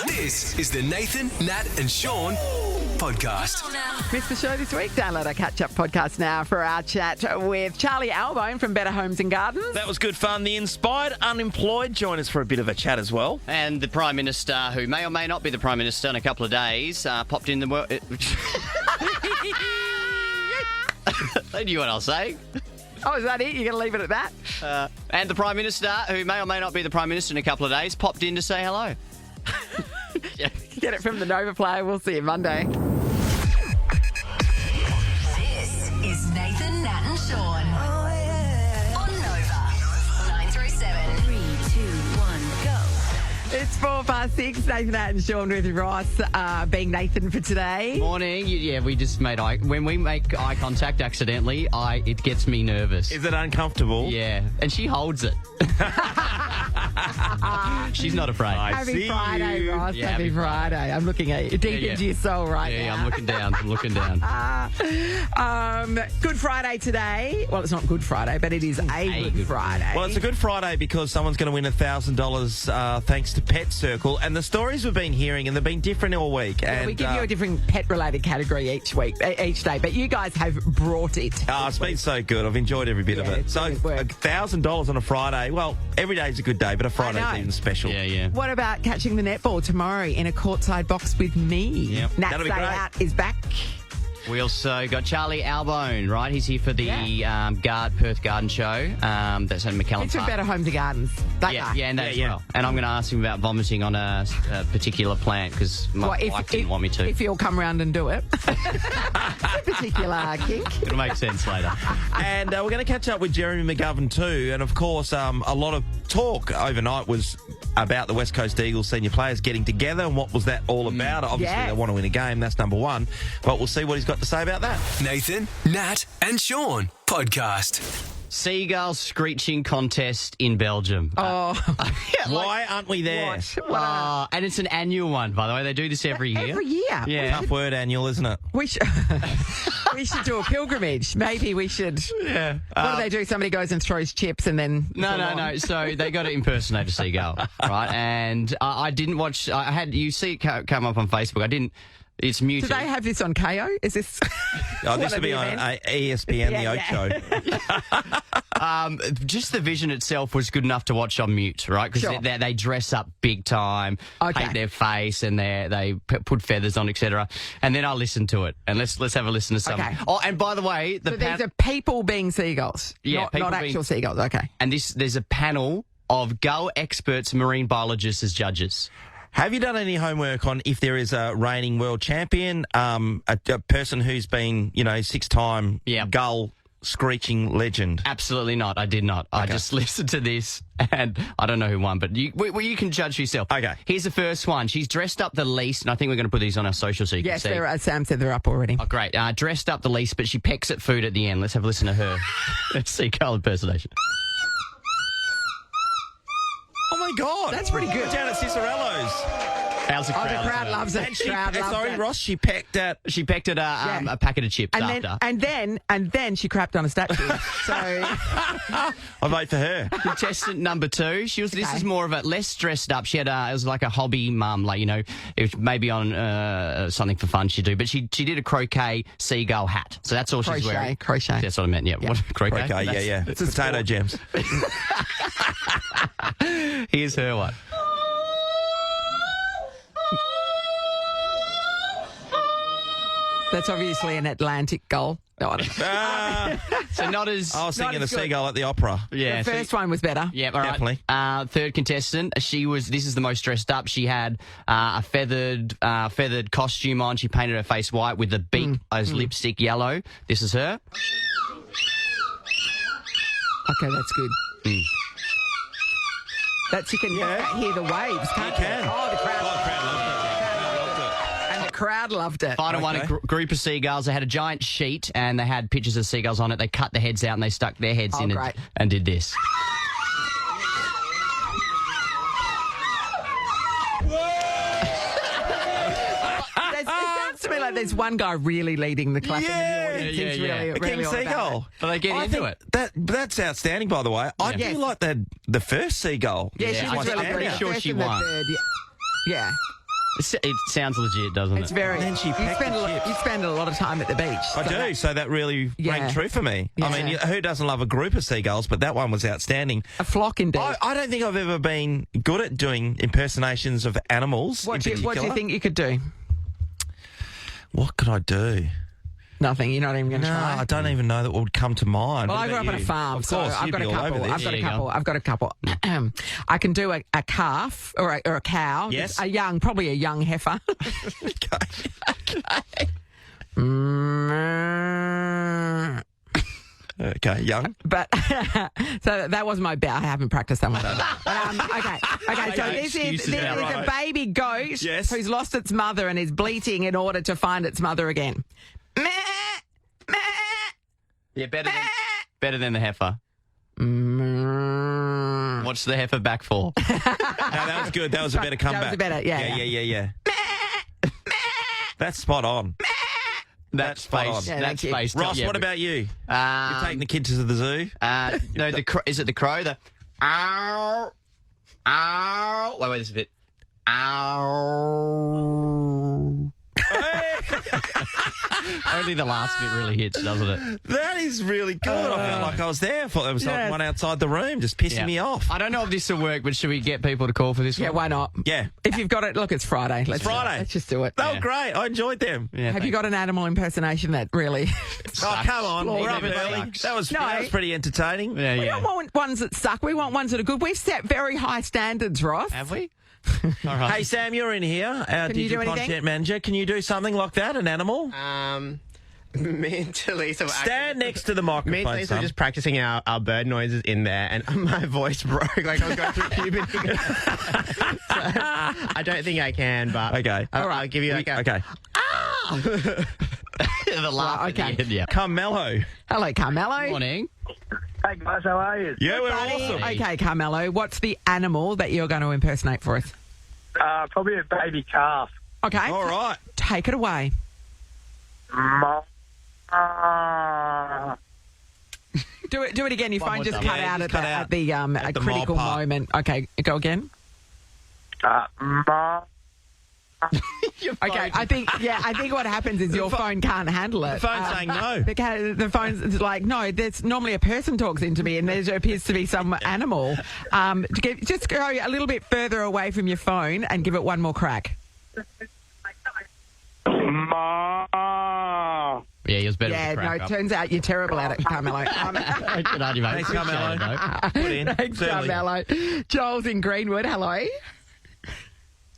This is the Nathan, Nat and Sean podcast. Missed the show this week? Download our catch-up podcast now for our chat with Charlie Arbone from Better Homes and Gardens. That was good fun. The inspired unemployed join us for a bit of a chat as well. And the Prime Minister, who may or may not be the Prime Minister in a couple of days, popped in the world. They knew what I was saying. Oh, is that it? You're going to leave it at that? And the Prime Minister, who may or may not be the Prime Minister in a couple of days, popped in to say hello. Get it from the Nova player. We'll see you Monday. This is Nathan, Nat and Sean. Oh, yeah. On Nova. 9 through 7. 3, 2, 1, go. It's 6:04. Nathan, Nat and Sean with Ross being Nathan for today. Morning. Yeah, we just made when we make eye contact accidentally, it gets me nervous. Is it uncomfortable? Yeah, and she holds it. She's not afraid. Happy Friday, Ross. Yeah, happy Friday. I'm looking at you deep into your soul right now. Yeah, I'm looking down. Good Friday today. Well, it's not Good Friday, but it is a Good Friday. Well, it's a Good Friday because someone's going to win $1,000 thanks to Pet Circle. And the stories we've been hearing, and they've been different all week. Yeah, and we give you a different pet-related category each day, but you guys have brought it. It's been so good. I've enjoyed every bit of it. So, $1,000 on a Friday. Well, every day's a good day, but a Friday's even special. Yeah. What about catching the netball tomorrow in a courtside box with me? Yep. Nat's That'll be Day great. Out is back. We also got Charlie Arbone, right? He's here for the Perth Garden Show. That's at McKellen It's from Park. Better Homes and Gardens. That guy. Yeah, and that as Yeah. well. And I'm going to ask him about vomiting on a particular plant because my wife didn't want me to. If you'll come round and do it. It's a particular kink. It'll make sense later. And we're going to catch up with Jeremy McGovern too. And, of course, a lot of talk overnight was about the West Coast Eagles senior players getting together and what was that all about. Obviously, they want to win a game. That's number one. But we'll see what he's got to say about that. Nathan, Nat and Sean podcast. Seagull screeching contest in Belgium. Why aren't we there? And it's an annual one, by the way. They do this every year. Every year. Yeah. Tough word, annual, isn't it? We should do a pilgrimage. Maybe we should. Yeah. What do they do? Somebody goes and throws chips and then... No. So they got to impersonate a seagull, right? And I didn't watch... You see it come up on Facebook. I didn't... It's Do muted. they have this on KO? Is this... This will be on ESPN, The Oak Show. Just the vision itself was good enough to watch on mute, right? Because Sure. they dress up big time, paint their face, and they put feathers on, etc. And then I listened to it, and let's have a listen to some. Okay. Oh, and by the way, So these are people being seagulls, Yeah, people not being- actual seagulls. Okay. and there's a panel of gull experts, marine biologists as judges. Have you done any homework on if there is a reigning world champion, a person who's been, 6-time gull screeching legend? Absolutely not. I did not. I just listened to this, and I don't know who won, but you can judge for yourself. Okay. Here's the first one. She's dressed up the least, and I think we're going to put these on our social so you Yes, can see. Sam said they're up already. Oh, great. Dressed up the least, but she pecks at food at the end. Let's have a listen to her. Seagull impersonation. Oh, my God. That's pretty good. Down at Cicerello's. How's the crowd? The crowd loves it. Ross, she pecked at... She pecked at a packet of chips after. And then she crapped on a statue. So I'll vote for her. Contestant number 2. This is more of a less dressed up. She had it was like a hobby mum, it was maybe on something for fun she'd do. But she did a croquet seagull hat. So that's all she's wearing. Crochet. That's what I meant. Yeah. What croquet? Okay, yeah. It's potato gems. Here's her one. That's obviously an Atlantic gull. No, I don't know. So not as... I was thinking as the good. seagull at the opera. Yeah. The first one was better. Yeah, all right. Definitely. Third contestant, this is the most dressed up. She had a feathered costume on. She painted her face white with the beak as lipstick yellow. This is her. Okay, that's good. That you can hear the waves, can't you? can. Oh, the crowd loved loved it. it. And the crowd loved it. Final one, a group of seagulls. They had a giant sheet and they had pictures of seagulls on it. They cut the heads out and they stuck their heads in great. and did this. It sounds to me like there's one guy really leading the clapping in the audience. Yeah, He's yeah. really, A king really all about seagull. it. But they get into it. That's outstanding, by the way. I do like the first seagull. Yeah, she Yeah, was I'm really pretty good. sure First she and the won. third, yeah. It sounds legit, doesn't It's it? very. then she You packed spend, the chips. you spend a lot of time at the beach. I do, so that really Yeah. rang true for me. Yeah. I mean, who doesn't love a group of seagulls? But that one was outstanding. A flock indeed. I don't think I've ever been good at doing impersonations of animals. What do you particular. think you could do? What could I do? Nothing. You're not even going to No, try. I don't even know that would come to mind. Well, What I grew about up on a you? farm, Of so course, I've you'd got be a all couple. over this. I've got There a you couple. go. I've got a couple. I can do a calf or a cow. Yes. Probably a young heifer. Mm. Okay, young. But so that was my bit. I haven't practiced that one. But, okay. So Okay, this excuses is now, a right. baby goat Yes. who's lost its mother and is bleating in order to find its mother again. Meh, meh, Yeah, better than the heifer. mm. What's the heifer back for? No, that was good. That was a better comeback. was better, yeah. Yeah. That's spot on. That's spot on. face. Yeah, That's thank you. face. Ross, what about you? You're taking the kids to the zoo? No, is it the crow? The ow, ow. Wait, this is a bit. Ow. Only the last bit really hits, doesn't it? That is really good. I felt like I was there. I thought there was Yes. one outside the room just pissing me off. I don't know if this will work, but should we get people to call for this Yeah, one? why not? Yeah. If you've got it, look, it's Friday. Friday. Let's just do it. They were great. I enjoyed them. Yeah, Have you got an animal impersonation that really... Oh, come on. Lord, We're up everybody. early. That was No. pretty entertaining. Yeah, We yeah. don't want ones that suck. We want ones that are good. We've set very high standards, Ross. Have we? All right. Hey, Sam, you're in here, our Can you do digital anything? content manager. Can you do something like that, an animal? Me and Talisa were Stand next to the Me and microphone, Talisa were son. just practicing our bird noises in there, and my voice broke. Like I was going through puberty. So, I don't think I can, but Okay. I'll give you like a... Okay. the laugh at the okay. end, yeah. Carmelo. Hello, Carmelo. Morning. Hey guys, how are you? Yeah, we're Buddy. awesome. Okay, Carmelo, what's the animal that you're going to impersonate for us? Probably a baby calf. Okay. All right. Take it away. Do it again. Your One phone more just time. cut Yeah, out just at cut out the at the critical mall part. moment. Okay, go again. Okay, I think what happens is your phone can't handle it. The phone's saying no. The phone's like, no, there's normally a person talks into me and there appears to be some animal. Just go a little bit further away from your phone and give it one more crack. Yeah, he was better Yeah, with the no, crack it up. turns out you're terrible at it, Carmelo. Good on you, mate. Thanks, Carmelo. Appreciate it, though. Put in. Thanks, Certainly. Carmelo. Joel's in Greenwood. Hello.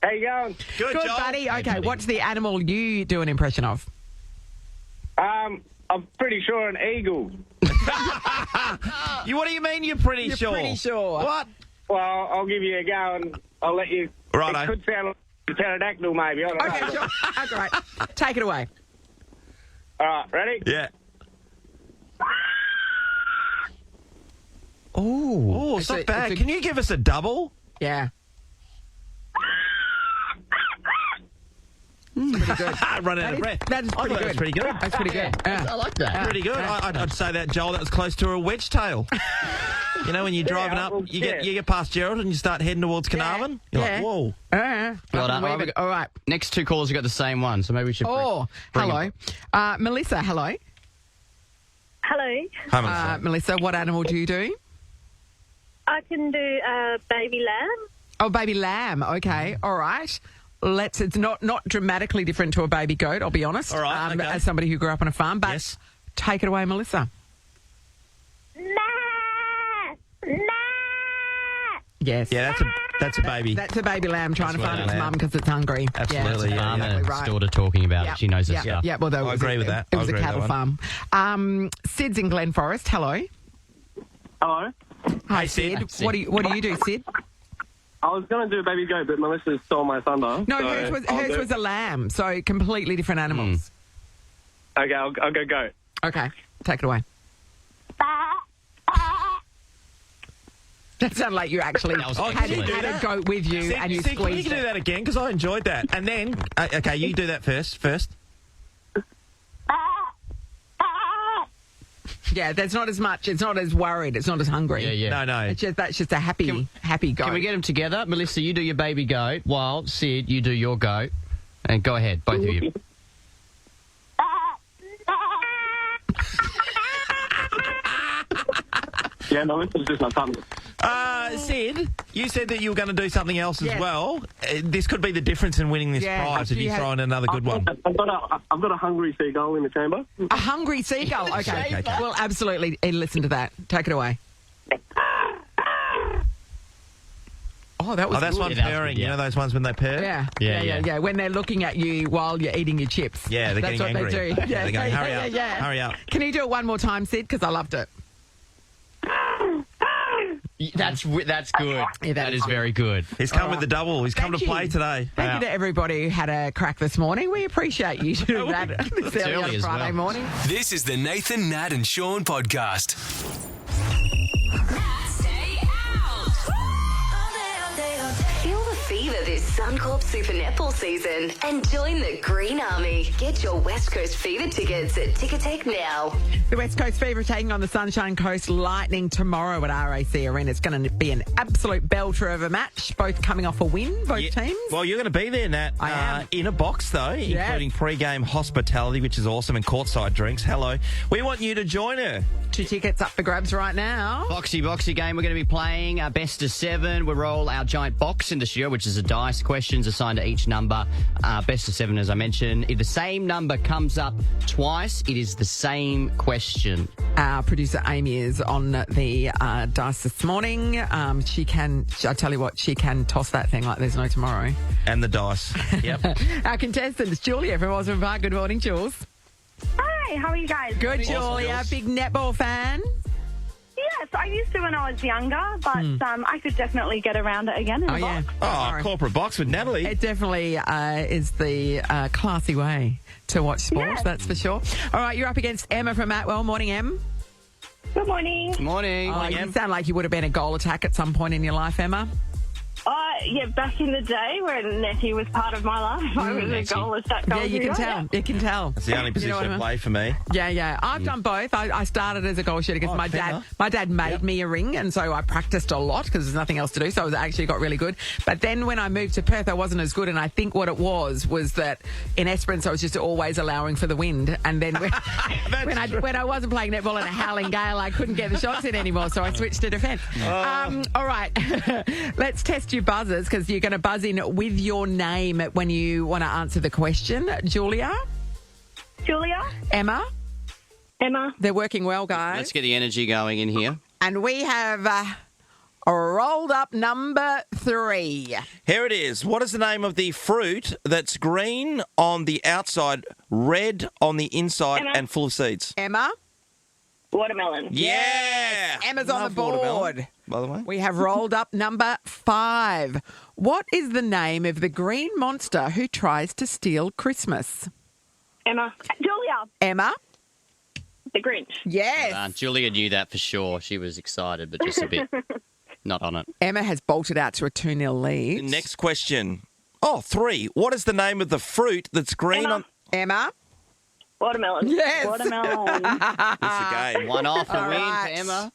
How you going? Good, Good, Joel. buddy. Okay, buddy. what's the animal you do an impression of? I'm pretty sure an eagle. What do you mean you're pretty sure? Pretty sure. What? Well, I'll give you a go and I'll let you... Righto. It could sound like a pterodactyl maybe, I don't Okay, know. sure. Okay, right. Take it away. All right, ready? Yeah. Oh, It's not bad. Can you give us a double? Yeah. Running out of breath. That is I pretty thought good. That's pretty good. That's pretty good. Yeah. I like that. Pretty good. I'd say that, Joel. That was close to a wedge tail. You know, when you're driving up, well, you get past Gerald and you start heading towards Carnarvon. You're Yeah. like, whoa. Well done. Wait, all right. Next two callers have got the same one, so maybe we should. Oh, bring hello. Melissa, hello. Hello. Hi, Melissa. Melissa, what animal do you do? I can do baby lamb. Oh, baby lamb. Okay. All right. It's not dramatically different to a baby goat, I'll be honest. All right, okay. As somebody who grew up on a farm. But Yes. take it away, Melissa. Yes. Yeah, that's a baby. That's a baby lamb trying to That's find a its lamb. mum because it's hungry. Absolutely, Yeah, yeah, that's Farmer, exactly his right. daughter talking about it. She knows her yeah, stuff. Yeah, well, I agree with that. It I was a agree with cattle that farm. Sid's in Glen Forest. Hello. Hello? Hi, Hey, Sid. Sid. Sid. What do you do, Sid? I was going to do a baby goat, but Melissa stole my thunder. No, so hers was a lamb, so completely different animals. Okay, I'll go goat. Okay, take it away. That sounded like you actually That was had excellent. a goat with you and you Sid, can you squeezed do it. that again? Because I enjoyed that. And then, okay, you do that first. Yeah, there's not as much. It's not as worried. It's not as hungry. Yeah. No. It's just, that's just a happy goat. Can we get them together? Melissa, you do your baby goat, while Sid, you do your goat. And go ahead, both of you. Yeah, no, this is just my tummy. Sid, you said that you were going to do something else as Yes. well. This could be the difference in winning this Yeah, prize if you you throw in another good one. I've got a hungry seagull in the chamber. A hungry seagull. Okay. Okay. We'll absolutely listen to that. Take it away. Oh, that was Oh, that's good. one Yeah, that was purring. good, yeah. You know those ones when they purr? Yeah. When they're looking at you while you're eating your chips. Yeah, they're That's getting what angry. they do. Yeah, they're going, hurry up, hurry up. Can you do it one more time, Sid? Because I loved it. That's good. Yeah, that is very good. He's come with the double. He's come Thank to play you. today. Thank you to everybody who had a crack this morning. We appreciate you doing that this early on early a as Friday well. morning. This is the Nathan, Nat and Sean podcast. Stay out. Feel the fever this Suncorp Super Netball season and join the Green Army. Get your West Coast Fever tickets at Ticketek now. The West Coast Fever taking on the Sunshine Coast Lightning tomorrow at RAC Arena. It's going to be an absolute belter of a match, both coming off a win, both teams. Well, you're going to be there, Nat. I am. In a box, though, including pre-game hospitality, which is awesome, and courtside drinks. Hello. We want you to join her. 2 tickets up for grabs right now. Boxy game. We're going to be playing our best of 7. We roll our giant box into the studio, which is a dice. Questions assigned to each number. Best of 7, as I mentioned. If the same number comes up twice, it is the same question. Our producer Amy is on the dice this morning. I tell you what, she can toss that thing like there's no tomorrow. And the dice. Yep. Our contestant is Julia from Osborne Park. Good morning, Jules. Hi, how are you guys? Good, Awesome, Julia. Jules. Big netball fan. Yes, I used to when I was younger, but I could definitely get around it again in a box. Oh, corporate box with Natalie. It definitely is the classy way to watch sport, Yes. that's for sure. All right, you're up against Emma from Atwell. Morning, Em. Good morning. Morning. Oh, you sound like you would have been a goal attack at some point in your life, Emma. Yeah, back in the day when Nettie was part of my life, I was a Nettie. goal attack. Yeah, you can tell. You can tell. That's the only position what I to mean? play for me. Yeah. I've done both. I started as a goal shooter because my dad made me a ring, and so I practiced a lot because there's nothing else to do. So I actually got really good. But then when I moved to Perth, I wasn't as good, and I think what it was that in Esperance I was just always allowing for the wind, and then when I wasn't playing netball in a howling gale, I couldn't get the shots in anymore, so I switched to defence. All right, let's test your buzzers because you're going to buzz in with your name when you want to answer the question. Julia? Julia? Emma? Emma? They're working well, guys. Let's get the energy going in here. And we have rolled up number 3. Here it is. What is the name of the fruit that's green on the outside, red on the inside, Emma. and full of seeds? Emma? Watermelon. Yeah! Emma's on Love the board. watermelon, by the way. We have rolled up number 5. What is the name of the green monster who tries to steal Christmas? Emma. Julia. Emma? The Grinch. Yes. Julia knew that for sure. She was excited, but just a bit not on it. Emma has bolted out to a 2-0 lead. Next question. Oh, 3. What is the name of the fruit that's green Emma. on... Emma? Watermelon. Yes. Watermelon. It's a game. One off, a All win right. for Emma.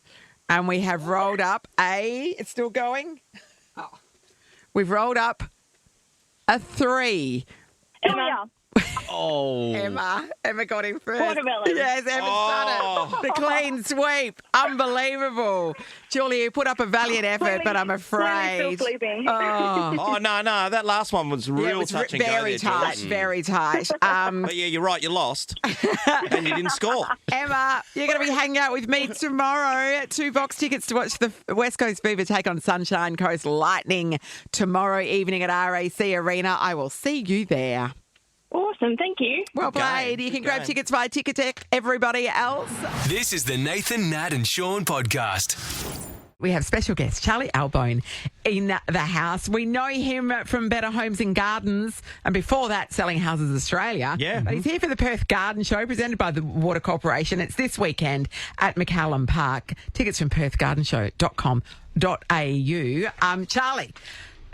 And we have rolled up it's still going. We've rolled up a 3. Julia. Oh. Emma got him first. Watermelon. Yes, Emma's done it. The clean sweep. Unbelievable. Julia, you put up a valiant effort, but I'm afraid. Still sleeping. Oh. Oh, no. That last one was Yeah, real it was touch and go very there, tight, Jules. very tight. But yeah, you're right. You lost. And you didn't score. Emma, you're going to be hanging out with me tomorrow. 2 box tickets to watch the West Coast Fever take on Sunshine Coast Lightning tomorrow evening at RAC Arena. I will see you there. Awesome. Thank you. Well Good played. game, You can good grab game. tickets via Ticketek. Everybody else. This is the Nathan, Nat and Sean podcast. We have special guest Charlie Arbone in the house. We know him from Better Homes and Gardens, and before that, Selling Houses Australia. Yeah. But he's here for the Perth Garden Show, presented by the Water Corporation. It's this weekend at McCallum Park. Tickets from perthgardenshow.com.au. Charlie,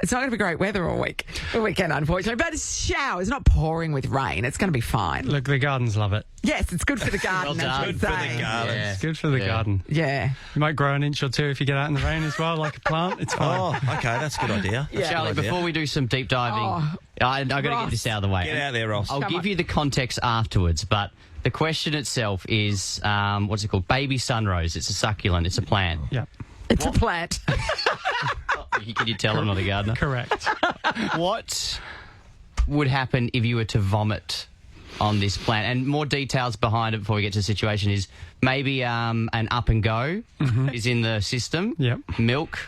It's not going to be great weather all weekend, unfortunately. But it's showers, not pouring with rain. It's going to be fine. Look, the gardens love it. Yes, it's good for the garden. Well done. as we Good for say. the garden. Yeah. It's good for the garden. Yeah. You might grow an inch or two if you get out in the rain as well, like a plant. It's fine. Oh, okay, that's a good idea. Yeah. Charlie, Good idea. before we do some deep diving, Oh, I've got to Ross. get this out of the way. Get out there, Ross. I'll Come give on. you the context afterwards, but the question itself is, what's it called? Baby sunrose. It's a succulent. It's a plant. Yeah, It's a plant. Can you tell I'm not a gardener? correct. What would happen if you were to vomit on this plant? And more details behind it before we get to the situation is maybe an up and go is in the system. Yep. Milk.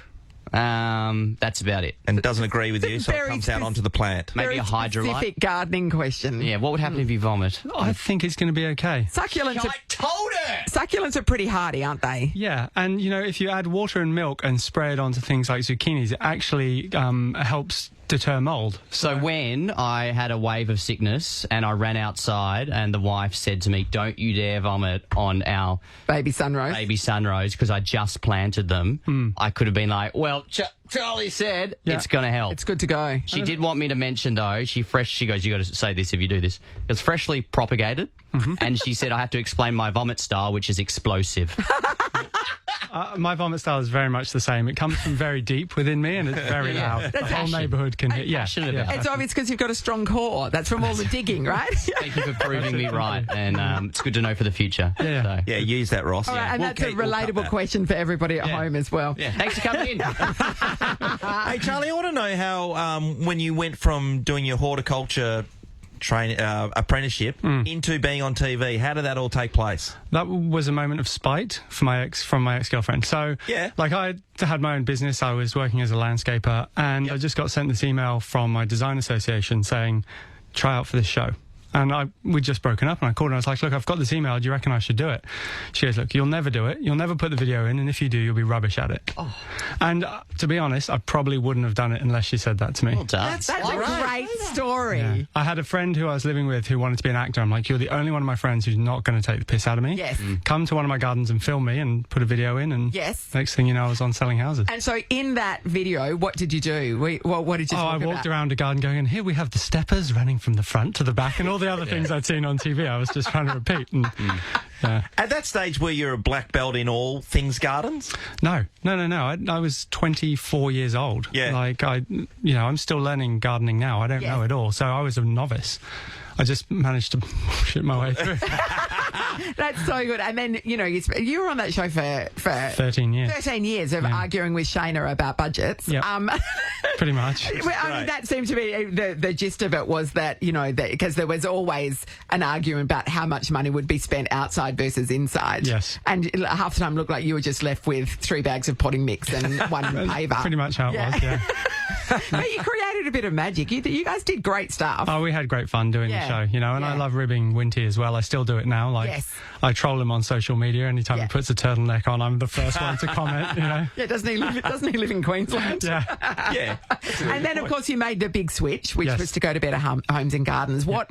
That's about it. And doesn't agree with you, so it Very comes out spec- onto the plant. Maybe a Very hydrolyte. specific gardening question. Yeah, what would happen if you vomit? I think it's going to be okay. Succulents are pretty hardy, aren't they? Yeah, and if you add water and milk and spray it onto things like zucchinis, it actually helps deter mold. So when I had a wave of sickness and I ran outside and the wife said to me, "Don't you dare vomit on our Baby sunrose. baby sunrose," because I just planted them, I could have been like, well, Charlie said it's going to help. It's good to go. She did want me to mention, though, she goes, you got to say this if you do this. It's freshly propagated, and she said I have to explain my vomit style, which is explosive. My vomit style is very much the same. It comes from very deep within me, and it's very loud. The whole neighbourhood can hear. Yeah, passionate about It's obvious because you've got a strong core. That's from all the digging, right? Thank you for proving me right, and it's good to know for the future. Yeah. So, Yeah, use that, Ross. All right, and We'll that's a keep- we'll cut relatable that. question for everybody at home as well. yeah. Thanks for coming in. Hey, Charlie, I want to know how when you went from doing your horticulture apprenticeship into being on TV, how did that all take place? That was a moment of spite from my ex-girlfriend. So, Yeah. like I had my own business. I was working as a landscaper, and I just got sent this email from my design association saying, try out for this show. And we'd just broken up, and I called her and I was like, look, I've got this email. Do you reckon I should do it? She goes, look, you'll never do it. You'll never put the video in, and if you do, you'll be rubbish at it. Oh. And to be honest, I probably wouldn't have done it unless she said that to me. Well done. That's a great story. Yeah. I had a friend who I was living with who wanted to be an actor. I'm like, you're the only one of my friends who's not going to take the piss out of me. Yes. Come to one of my gardens and film me and put a video in, and Yes. next thing you know, I was on Selling Houses. And so in that video, what did you do? What did you I talk walked about? around a garden going, and here we have the steppers running from the front to the back, and all the other things I'd seen on TV. I was just trying to repeat. And, yeah. At that stage, were you a black belt in all things gardens? No. I was 24 years old. Yeah. Like, I'm still learning gardening now. I don't know it all. So I was a novice. I just managed to shit my way through. That's so good. And then, you were on that show for 13 years. 13 years of arguing with Shayna about budgets. Yep. Pretty much. Well, I mean, that seemed to be the gist of it was that, because there was always an argument about how much money would be spent outside versus inside. Yes. And half the time looked like you were just left with 3 bags of potting mix and one paver. Pretty much how it was, yeah. But you created a bit of magic. You guys did great stuff. Oh, we had great fun doing the show, and I love ribbing Winty as well. I still do it now. Like, Yes. I troll him on social media. Anytime he puts a turtleneck on, I'm the first one to comment, Yeah, doesn't he live in Queensland? Yeah. Yeah. And then, of course, you made the big switch, which Yes. was to go to Better Homes and Gardens. What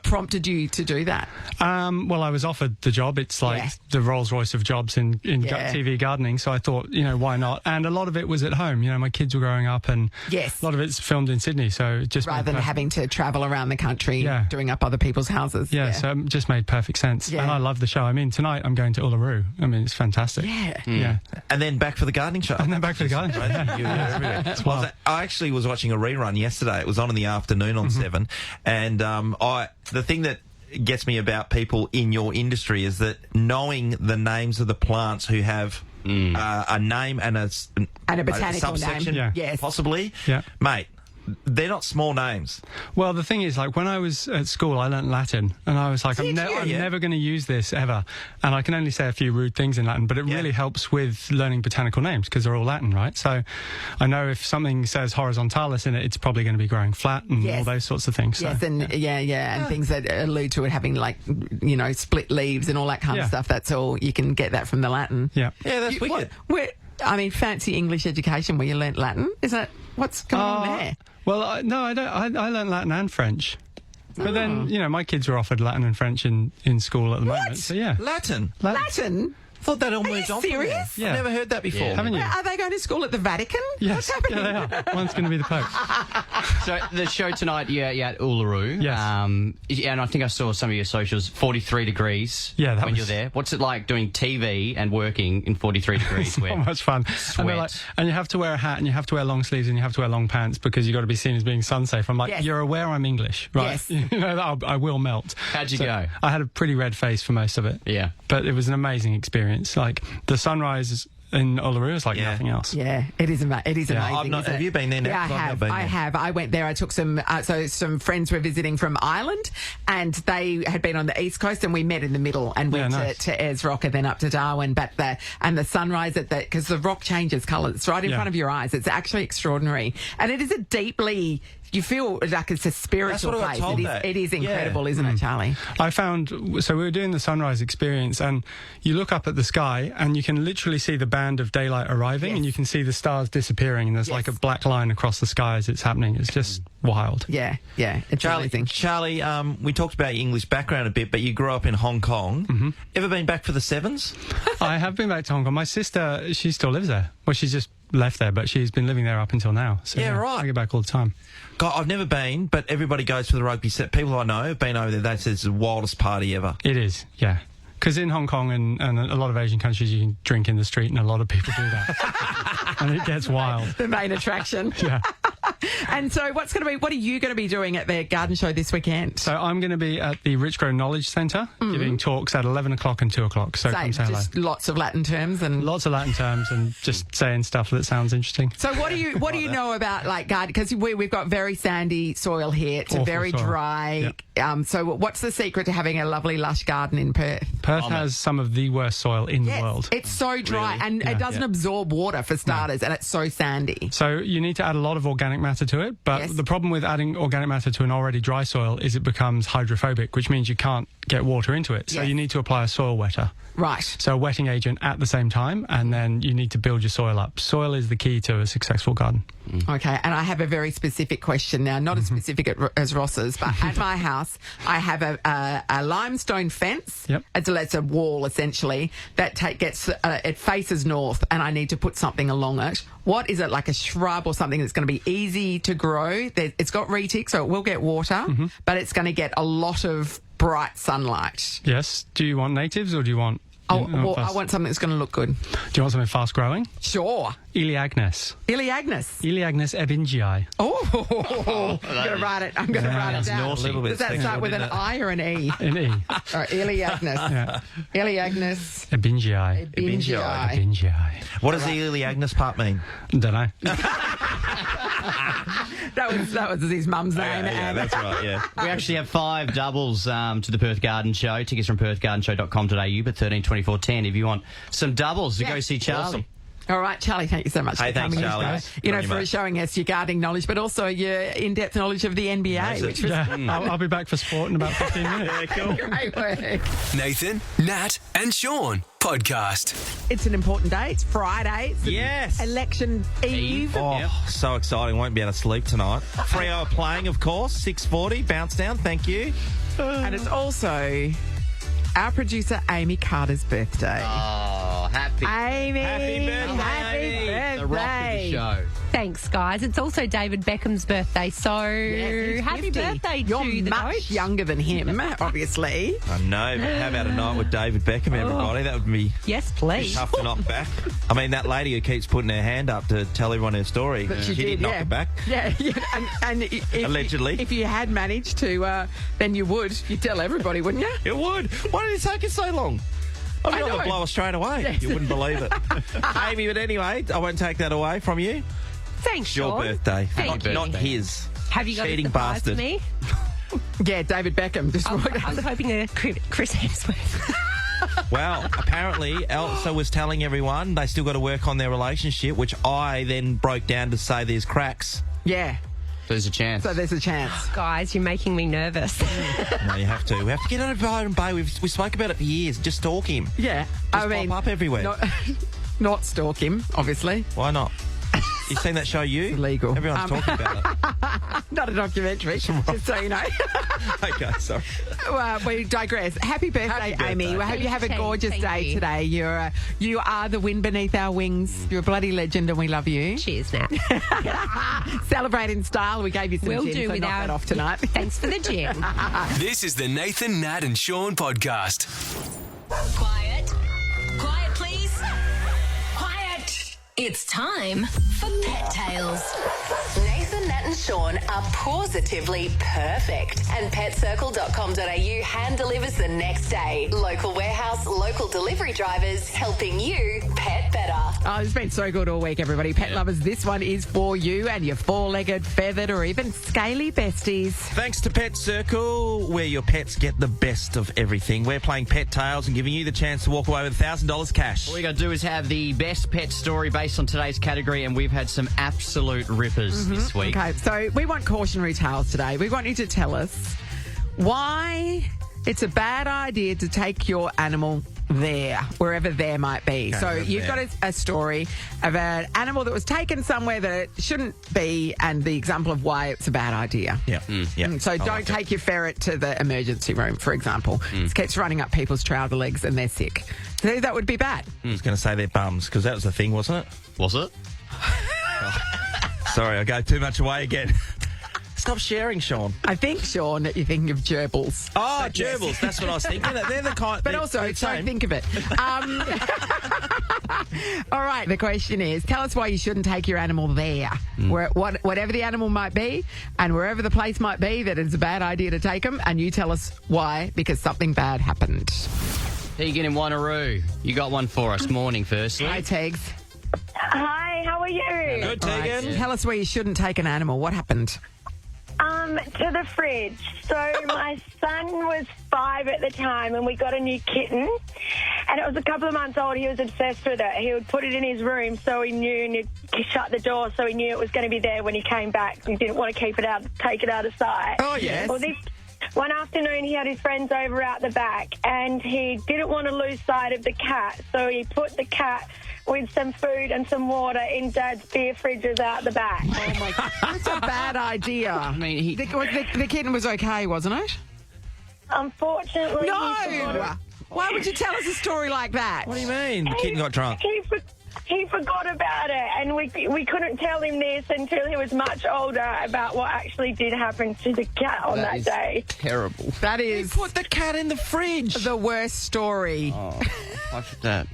prompted you to do that? Well, I was offered the job. It's like the Rolls Royce of jobs in TV gardening. So I thought, why not? And a lot of it was at home. My kids were growing up, and a lot of it's filmed in Sydney. So it just rather than having to travel around the country doing up other people's houses. Yeah, so it just made perfect sense. Yeah. And I love the show. I mean, tonight I'm going to Uluru. I mean, it's fantastic. Yeah. Yeah. And then back for the gardening show. And then back for the gardening show. Yeah. You were everywhere. It's wild. I actually was watching a rerun yesterday. It was on in the afternoon on 7. And the thing that gets me about people in your industry is that knowing the names of the plants who have a name and a botanical subsection, name. Yes. possibly. Yeah. Mate, they're not small names. Well, the thing is, like, when I was at school, I learnt Latin, and I was like, I'm never going to use this ever. And I can only say a few rude things in Latin, but it really helps with learning botanical names because they're all Latin, right? So I know if something says horizontalis in it, it's probably going to be growing flat and all those sorts of things. So. Yes, and and things that allude to it having split leaves and all that kind of stuff. That's all you can get that from the Latin. Yeah. Yeah, that's wicked. Fancy English education where you learnt Latin. Is that what's going on there? Well, no, I don't. I learnt Latin and French. But then, my kids were offered Latin and French in school at the moment. So, yeah. Latin? Latin? I thought that all moved on. serious? Yeah. I've never heard that before. Yeah. Haven't you? Are they going to school at the Vatican? Yes. What's happening? Yeah, they are. One's going to be the Pope. So the show tonight, yeah, at Uluru. Yes. And I think I saw some of your socials. 43 degrees. Yeah, that when was- you're there. What's it like doing TV and working in 43 degrees? So much fun. And, they're like, Sweat. and you have to wear a hat and you have to wear long sleeves and you have to wear long pants because you've got to be seen as being sun safe. I'm like, Yes. you're aware I'm English, right? Yes. You know, that I will melt. How'd you go? I had a pretty red face for most of it. Yeah. But it was an amazing experience. Like, the sunrise in Uluru is like Yeah. nothing else. Yeah, it is amazing. I've not- isn't have it? you been there now? Yeah, I 'Cause I've have. not been I there. have. I went there. I took some. So some friends were visiting from Ireland, and they had been on the east coast, and we met in the middle and went nice. to Ayers Rock and then up to Darwin. But the sunrise at that, because the rock changes colour. It's right in Yeah. front of your eyes. It's actually extraordinary, and it is a deeply. You feel like it's a spiritual what I got place. told It that. is Yeah. incredible, isn't it, Charlie? I found, so we were doing the sunrise experience and you look up at the sky and you can literally see the band of daylight arriving Yes. and you can see the stars disappearing and there's Yes. like a black line across the sky as it's happening. It's just wild. Yeah, it's amazing. Charlie, we talked about your English background a bit, but you grew up in Hong Kong. Mm-hmm. Ever been back for the Sevens? I have been back to Hong Kong. My sister, she still lives there. Well, she's just left there, but she's been living there up until now. So Yeah, right. I get back all the time. God, I've never been, but everybody goes for the rugby set. People I know have been over there. They say it's the wildest party ever. It is, yeah. Because in Hong Kong and a lot of Asian countries, you can drink in the street, and a lot of people do that. And it gets wild. The main attraction. Yeah. And so what are you going to be doing at the garden show this weekend? So I'm going to be at the Richgrove Knowledge Centre giving talks at 11 o'clock and 2 o'clock. So come say hello. Just lots of Latin terms and Lots of Latin terms and just saying stuff that sounds interesting. So what do you know about like garden? Because we've got very sandy soil here. It's a Awful very soil. dry. So what's the secret to having a lovely lush garden in Perth? Perth has some of the worst soil in the Yes, world. it's so dry and it doesn't absorb water for starters, and it's so sandy. So you need to add a lot of organic matter to it, but Yes. the problem with adding organic matter to an already dry soil is it becomes hydrophobic, which means you can't get water into it. So Yes. you need to apply a soil wetter. Right. So a wetting agent at the same time, and then you need to build your soil up. Soil is the key to a successful garden. Okay, and I have a very specific question now, not as specific as Ross's, but at my house, I have a limestone fence. Yep. It's a wall, essentially, that it faces north, and I need to put something along it. What is it, like a shrub or something that's going to be easy to grow? It's got retic, so it will get water, but it's going to get a lot of bright sunlight. Yes. Do you want natives or do you want... I fast? want something that's going to look good. Do you want something fast growing? Sure. Iliagnes. Iliagnes. Iliagnes ebingii. Oh, I'm going to write it. I'm going to write it down. A little bit Does that sexual, start with an didn't it? I or an E? An E. Iliagnes. Yeah. Iliagnes. Ebingii. Ebingii. Ebingii. What does the Iliagnes part mean? Don't know. That was his mum's name. Yeah, and that's right, yeah. We actually have 5 doubles to the Perth Garden Show. Tickets from perthgardenshow.com.au, but 132410 if you want some doubles to go Yes, see Charlie. awesome. All right, Charlie, thank you so much Hey, for thanks, coming. Charlie. Guys. You know, Very for much. showing us your gardening knowledge, but also your in-depth knowledge of the NBA, That's it. which was Yeah, I'll be back for sport in about 15 minutes. Yeah, cool. great work. Nathan, Nat, and Sean podcast. It's an important day. It's Friday. It's Yes. election eve. Oh, so exciting. Won't be able to sleep tonight. Freo are playing, of course. 6:40. Bounce down. Thank you. And it's also our producer, Amy Carter's birthday. Oh, happy. Amy, Happy birthday, happy Amy. birthday. The rock of the show. Thanks, guys. It's also David Beckham's birthday, so Yeah, happy 50. birthday You're to the much coach. younger than him, obviously. I know, but how about a night with David Beckham, everybody? That would be Yes, please. tough to knock back. I mean, that lady who keeps putting her hand up to tell everyone her story, But she did knock yeah. it back. Yeah, and if, Allegedly. If you had managed to, then you would. You'd tell everybody, wouldn't you? It would. Why did it take it so long? I mean, I know. would blow her straight away. Yes. You wouldn't believe it. Amy, but anyway, I won't take that away from you. Thanks, It's your Sean. birthday. Thank you. Not his. Have you got Cheating a surprise bastard. for me? Yeah, David Beckham. Just I was hoping a Chris Hemsworth. Well, apparently, Elsa was telling everyone they still got to work on their relationship, which I then broke down to say there's cracks. yeah. There's a chance. So there's a chance. Guys, you're making me nervous. No, you have to. We have to get on Byron Bay. We spoke about it for years. Just stalk him. Yeah, Just pop up everywhere. Not stalk him, obviously. Why not? You seen that show, You? Illegal. Everyone's talking about it. Not a documentary, just so you know. Okay, sorry. Well, we digress. Happy birthday, Happy Amy. birthday. We hope you have a Thank gorgeous you. day today. You are the wind beneath our wings. You're a bloody legend and we love you. Cheers, Nat. Celebrate in style. We gave you some Will gin, do so knock without- that off tonight. Thanks for the gin. This is the Nathan, Nat and Sean podcast. Quiet. Quiet, please. Quiet. It's time for Pet Tales. Nathan, Nat and Sean are positively perfect. And petcircle.com.au hand delivers the next day. Local warehouse, local delivery drivers helping you pet better. Oh, it's been so good all week, everybody. Pet lovers, this one is for you and your four-legged, feathered or even scaly besties. Thanks to Pet Circle, where your pets get the best of everything. We're playing Pet Tales and giving you the chance to walk away with $1,000 cash. All you got to do is have the best pet story based on today's category, and we've had some absolute rippers this week. Okay, so we want cautionary tales today. We want you to tell us why it's a bad idea to take your animal there, wherever there might be. So you've got a story of an animal that was taken somewhere that it shouldn't be and the example of why it's a bad idea. Yeah. Yeah. So don't take your ferret to the emergency room, for example. It keeps running up people's trouser legs and they're sick. So that would be bad. I was going to say they're bums, because that was the thing, wasn't it? Was it? Sorry, I gave too much away again. Stop sharing, Sean. I think, Sean, that you're thinking of gerbils. Oh, gerbils. That's what I was thinking. They're the kind. But they're also, the don't same. think of it. All right, the question is, tell us why you shouldn't take your animal there. Whatever the animal might be and wherever the place might be that it's a bad idea to take them, and you tell us why, because something bad happened. Tegan in Wanneroo, you got one for us. Morning first. Hi, Tegs. Hi, how are you? Good, All right, Tegan. tell us where you shouldn't take an animal. What happened? To the fridge. So my son was 5 at the time and we got a new kitten and it was a couple of months old. He was obsessed with it. He would put it in his room so he knew, and he'd shut the door so he knew it was going to be there when he came back. He didn't want to take it out of sight. Oh, yes. Well, one afternoon he had his friends over out the back and he didn't want to lose sight of the cat, so he put the cat with some food and some water in Dad's beer fridges out the back. Oh, my God. That's a bad idea. I mean, The kitten was okay, wasn't it? Unfortunately, No! Why would you tell us a story like that? What do you mean? The kitten got drunk. He forgot about it, and we couldn't tell him this until he was much older about what actually did happen to the cat on that is day. terrible. That is Put the cat in the fridge. the worst story. Oh, fuck that.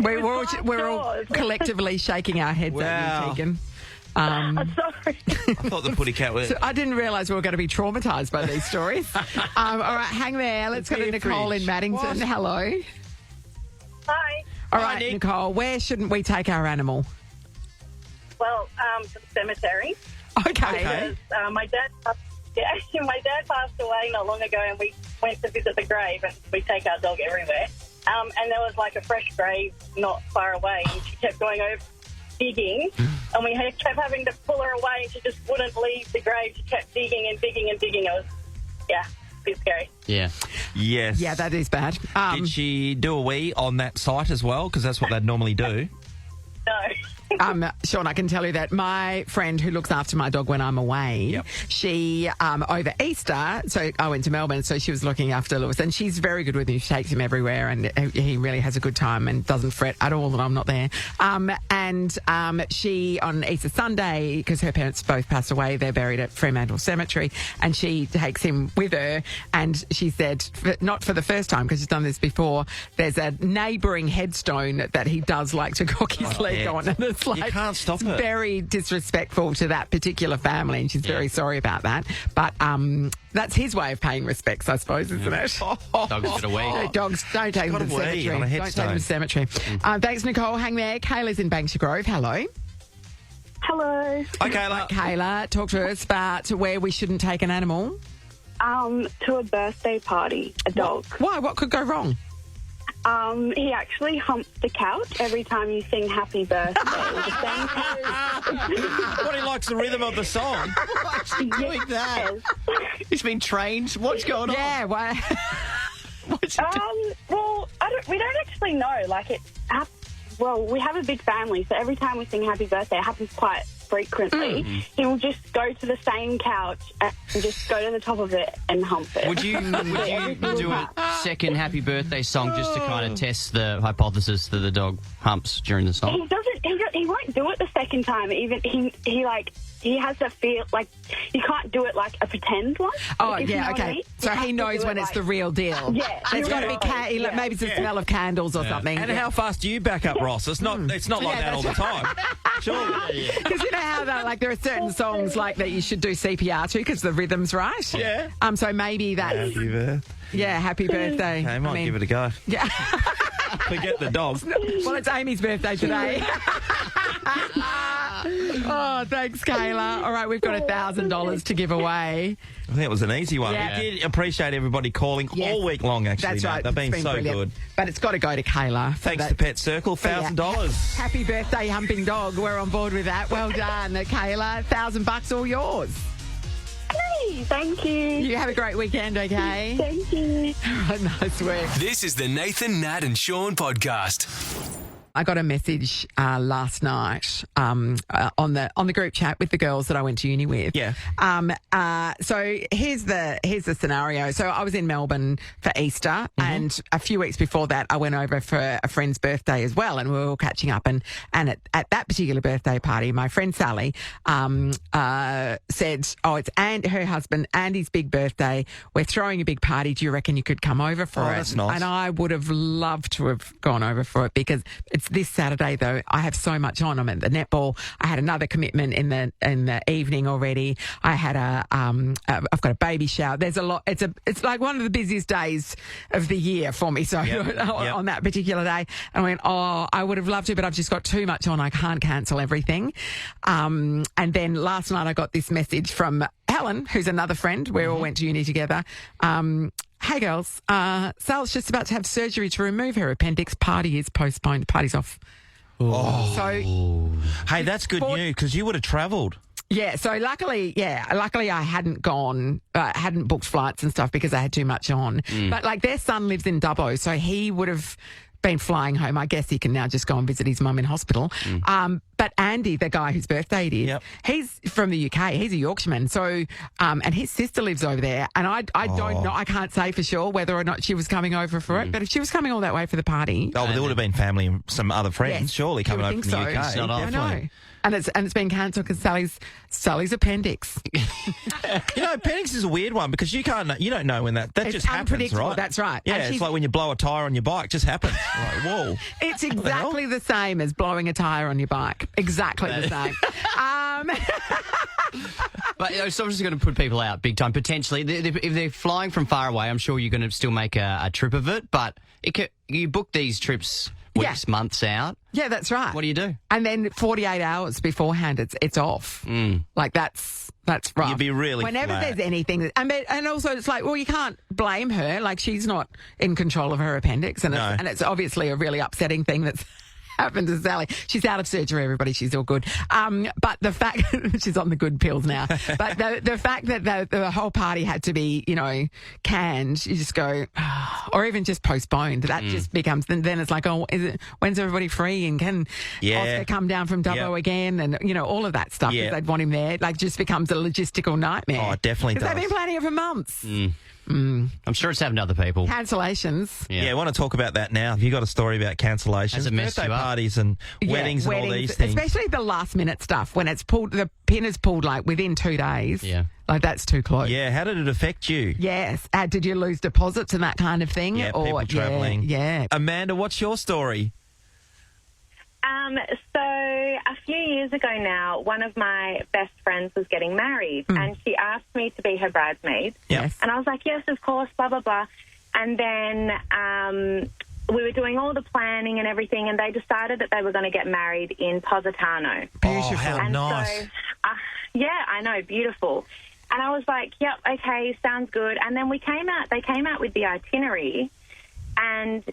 We're all outdoors. collectively shaking our heads at Wow. you, Tegan. I'm sorry. I thought the putty cat was. So I didn't realise we were going to be traumatised by these stories. All right, hang there. Let's go to beer Nicole fridge. in Maddington. What? Hello. Hi. All Hi, right, Nick. Nicole, where shouldn't we take our animal? Well, to the cemetery. Okay. Because my dad passed away not long ago, and we went to visit the grave, and we take our dog everywhere. And there was like a fresh grave not far away, and she kept going over digging, and we kept having to pull her away, and she just wouldn't leave the grave. She kept digging and digging and digging. It was, a bit scary. Yeah. Yes. Yeah, that is bad. Did she do a wee on that site as well? Because that's what they'd normally do. No. Sean, I can tell you that my friend who looks after my dog when I'm away, she, over Easter, so I went to Melbourne, so she was looking after Lewis, and she's very good with him. She takes him everywhere, and he really has a good time and doesn't fret at all that I'm not there. She, on Easter Sunday, because her parents both passed away, they're buried at Fremantle Cemetery, and she takes him with her, and she said, not for the first time, because she's done this before, there's a neighbouring headstone that he does like to cock his leg on, and it's like, you can't stop it. Very disrespectful to that particular family, and she's very sorry about that. But that's his way of paying respects, I suppose, isn't it? Dogs get away. No, dogs, don't take them to the got a wee cemetery. on a Don't take them to the cemetery. Thanks, Nicole. Hang there. Kayla's in Banksia Grove. Hello. Hello. Okay, Kayla. Kayla, talk to us about where we shouldn't take an animal. To a birthday party, a dog. Why? What could go wrong? He actually humps the couch every time you sing happy birthday. The same time. What, he likes the rhythm of the song? What's he doing that? He's been trained. What's going on? Yeah, why? What's he doing? Well, we don't actually know. Like, well, we have a big family, so every time we sing happy birthday, it happens quite frequently. He will just go to the same couch and just go to the top of it and hump it. Would you do a second happy birthday song just to kind of test the hypothesis that the dog humps during the song? He doesn't. He won't do it the second time. Even he has to feel like you can't do it like a pretend one. Oh, if you yeah, know what I okay. mean. So You have he to knows do when it it's like- the real deal. Yeah. It's got to be Yeah. maybe it's the smell of candles or something. And how fast do you back up, Ross? It's not like that all the time. Surely. Because you know how there are certain songs like that you should do CPR to because the rhythm's right. Yeah. So maybe that's Happy birthday. happy birthday. Okay, might give it a go. Yeah. Forget the dog. Well, it's Amy's birthday today. Oh, thanks, Kayla. All right, we've got $1,000 to give away. I think it was an easy one. Yeah. We did appreciate everybody calling all week long, actually. That's mate. right. They've been It's so brilliant. good. But it's got to go to Kayla. Thanks to Pet Circle, $1,000. Happy birthday, humping dog. We're on board with that. Well done, Kayla. $1,000 all yours. Hey, thank you. You have a great weekend, okay? Thank you. Nice work. This is the Nathan, Nat and Sean podcast. I got a message last night on the group chat with the girls that I went to uni with. Yeah. So here's the scenario. So I was in Melbourne for Easter, and a few weeks before that, I went over for a friend's birthday as well, and we were all catching up. And at that particular birthday party, my friend Sally said, "Oh, it's her husband Andy's big birthday. We're throwing a big party. Do you reckon you could come over for it?" That's nice. And I would have loved to have gone over for it because it's this Saturday though. I have so much on. I'm at the netball. I had another commitment in the evening already. I had I've got a baby shower. There's a lot. It's like one of the busiest days of the year for me. So on that particular day, and I went, oh, I would have loved to, but I've just got too much on. I can't cancel everything. And then last night I got this message from Helen, who's another friend. We all went to uni together. Hey girls, Sal's just about to have surgery to remove her appendix. Party is postponed. Party's off. Oh. So, hey, that's good news because you would have travelled. Yeah, so luckily I hadn't hadn't booked flights and stuff because I had too much on. But like their son lives in Dubbo, so he would have been flying home. I guess he can now just go and visit his mum in hospital. But Andy, the guy whose birthday it is, he's from the UK. He's a Yorkshireman. So, and his sister lives over there. And I don't know. I can't say for sure whether or not she was coming over for it. But if she was coming all that way for the party. Oh, well, there would have been family and some other friends, surely, coming over from the UK. It's not I know. And it's been cancelled because Sally's appendix. You know, appendix is a weird one because you don't know when that It's just happens, unpredictable, right? that's right. Yeah, And it's like when you blow a tyre on your bike, just happens. Like, whoa. It's exactly the same as blowing a tyre on your bike. Exactly the same. But it's obviously going to put people out big time, potentially. If they're flying from far away, I'm sure you're going to still make a trip of it. But you book these trips weeks, months out. Yeah, that's right. What do you do? And then 48 hours beforehand, it's off. Like that's rough. You'd be really whenever flat. there's anything, and also it's like, well, you can't blame her. Like she's not in control of her appendix, and it's obviously a really upsetting thing that's happened to Sally. She's out of surgery, everybody. She's all good. But the fact she's on the good pills now. But the fact that the whole party had to be, canned, you just go, or even just postponed. That just becomes. Then it's like, oh, when's everybody free and can Oscar come down from Dubbo again, and all of that stuff. Yeah. They'd want him there. Like, just becomes a logistical nightmare. Oh, it definitely does. Because they've been planning it for months. I'm sure it's happened to other people. Cancellations. Yeah, I want to talk about that now. Have you got a story about cancellations? Has it messed Birthday you up? parties and weddings and all these things. Especially the last minute stuff when it's pulled, the pin is pulled like within 2 days. Yeah. Like that's too close. Yeah, how did it affect you? Yes. Did you lose deposits and that kind of thing? Yeah, people travelling. Yeah. Amanda, what's your story? So a few years ago now, one of my best friends was getting married, and she asked me to be her bridesmaid. Yes. And I was like, yes, of course, blah, blah, blah. And then we were doing all the planning and everything, and they decided that they were going to get married in Positano. Beautiful. Oh, how And nice. so, yeah, I know, beautiful. And I was like, yep, okay, sounds good. And then they came out with the itinerary, and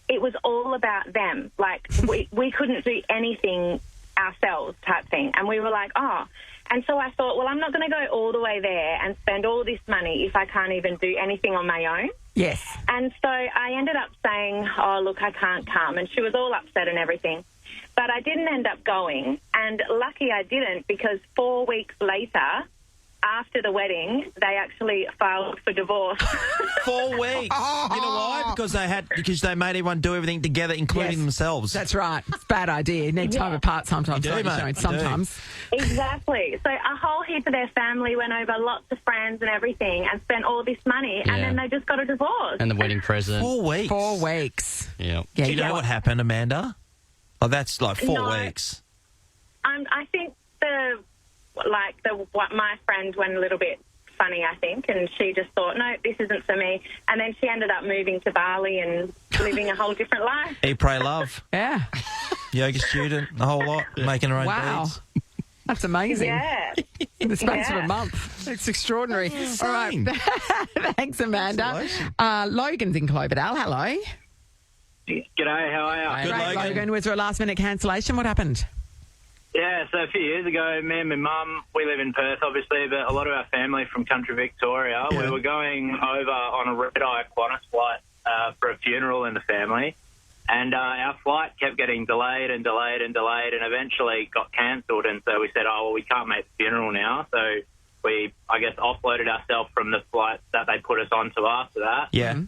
it was all about them. Like, we couldn't do anything ourselves type thing. And we were like, oh. And so I thought, well, I'm not going to go all the way there and spend all this money if I can't even do anything on my own. Yes. And so I ended up saying, oh, look, I can't come. And she was all upset and everything. But I didn't end up going, and lucky I didn't, because 4 weeks later, after the wedding, they actually filed for divorce. 4 weeks. You know why? Because they made everyone do everything together, including themselves. That's right. It's a bad idea. You need time apart sometimes. You do, don't you, mate. Shane? Sometimes. Exactly. So a whole heap of their family went over, lots of friends and everything, and spent all this money, and then they just got a divorce. And the wedding present. 4 weeks. 4 weeks. Yeah. Do you know what happened, Amanda? Oh, that's like 4 No. weeks. I think my friend went a little bit funny, I think, and she just thought, no, this isn't for me. And then she ended up moving to Bali and living a whole different life. Eat, pray, love. Yeah. Yoga student, a whole lot, making her own beads. That's amazing. Yeah. In the space of a month. It's extraordinary. All right. Thanks, Amanda. Logan's in Cloverdale. Hello. G'day, how are you? Great, Logan. Was there a last-minute cancellation? What happened? Yeah, so a few years ago, me and my mum, we live in Perth, obviously, but a lot of our family from country Victoria, we were going over on a red-eye Qantas flight for a funeral in the family, and our flight kept getting delayed and delayed and delayed, and eventually got cancelled, and so we said, oh, well, we can't make the funeral now, so we, I guess, offloaded ourselves from the flight that they put us onto after that. Yeah.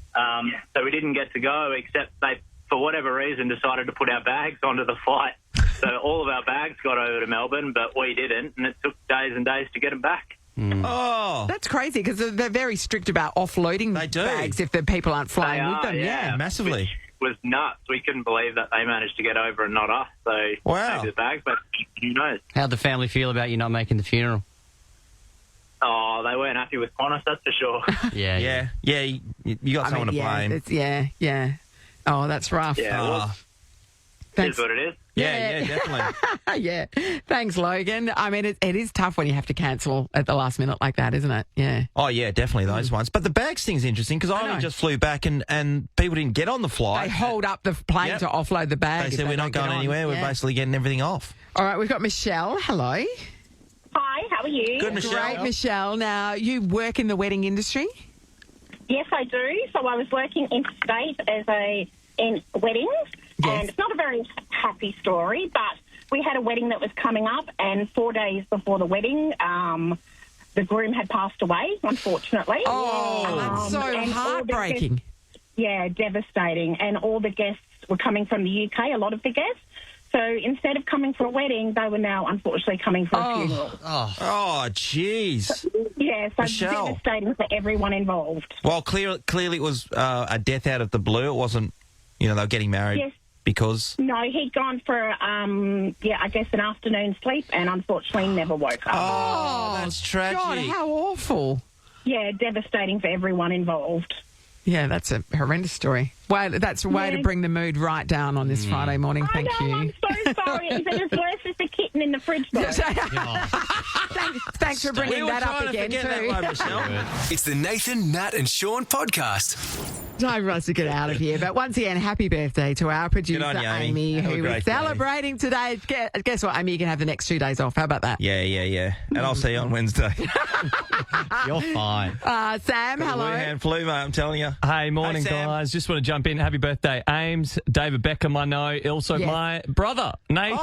So we didn't get to go, except they, for whatever reason, decided to put our bags onto the flight. So all of our bags got over to Melbourne, but we didn't, and it took days and days to get them back. Oh. That's crazy, because they're very strict about offloading bags if the people aren't flying with them. Yeah, massively. Which was nuts. We couldn't believe that they managed to get over and not us. So maybe the bags, but who knows? How'd the family feel about you not making the funeral? Oh, they weren't happy with Qantas, that's for sure. Yeah. You got someone to blame. Yeah. Oh, that's rough. Yeah, well, it is what it is. Yeah, definitely. Yeah. Thanks, Logan. I mean, it is tough when you have to cancel at the last minute like that, isn't it? Yeah. Oh, yeah, definitely those ones. But the bags thing's interesting, because I only just flew back and people didn't get on the flight. They hold up the plane to offload the bag. They said, we're not going anywhere. We're basically getting everything off. All right, we've got Michelle. Hello. Hi, how are you? Good, Michelle. Great, Michelle. Now, you work in the wedding industry? Yes, I do. So I was working interstate in weddings, and it's not a very happy story, but we had a wedding that was coming up, and 4 days before the wedding, the groom had passed away, unfortunately. Oh, that's so heartbreaking. Devastating. And all the guests were coming from the UK, a lot of the guests. So instead of coming for a wedding, they were now, unfortunately, coming for a funeral. Oh, jeez. Yeah, so Michelle. devastating for everyone involved. Well, clearly it was a death out of the blue. It wasn't, they were getting married because... No, he'd gone for, I guess an afternoon sleep, and unfortunately never woke up. Oh, that's tragic. God, how awful. Yeah, devastating for everyone involved. Yeah, that's a horrendous story. That's a way to bring the mood right down on this Friday morning. Thank you. I'm so sorry. Is it as worse as the kitten in the fridge, though? Thanks for bringing that up again, too. It's the Nathan, Nat and Sean podcast. Time for us to get out of here. But once again, happy birthday to our producer, on you, Amy, Have a who great is day. celebrating today. Guess what, Amy? You can have the next 2 days off. How about that? Yeah. And I'll see you on Wednesday. You're fine. Sam, hello. Wuhan flu, mate, I'm telling you. Hey, morning, Hey, Sam. guys. Just want to jump in. Happy birthday, Ames. David Beckham, I know. Also, my brother, Nate,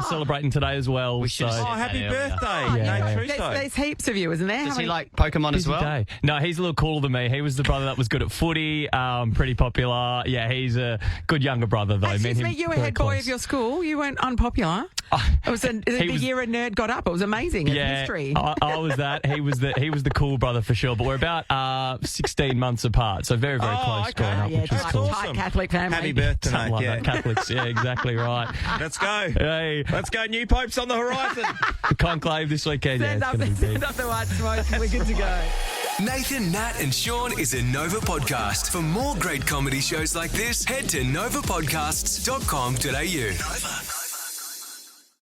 celebrating today as well. Happy birthday, Nate Trusso. There's heaps of you, isn't there? Does he like Pokemon as Busy well? day. No, he's a little cooler than me. He was the brother that was good at footy, pretty popular. Yeah, he's a good younger brother, though. Excuse me, you were head boy of your school. You weren't unpopular. It was the year a nerd got up. It was amazing. It's history. I was that. He was the cool brother for sure. But we're about 16 months apart, so very, very close growing up, which is cool. Tight Catholic family. Happy birthday, Something like Nate. that. Catholics, yeah, exactly right. Let's go. Hey, Let's go. New Pope's on the horizon. the conclave this weekend. Send up the white smoke. We're good to go. Nathan, Nat and Sean is a Nova podcast. For more great comedy shows like this, head to novapodcasts.com.au. Nova.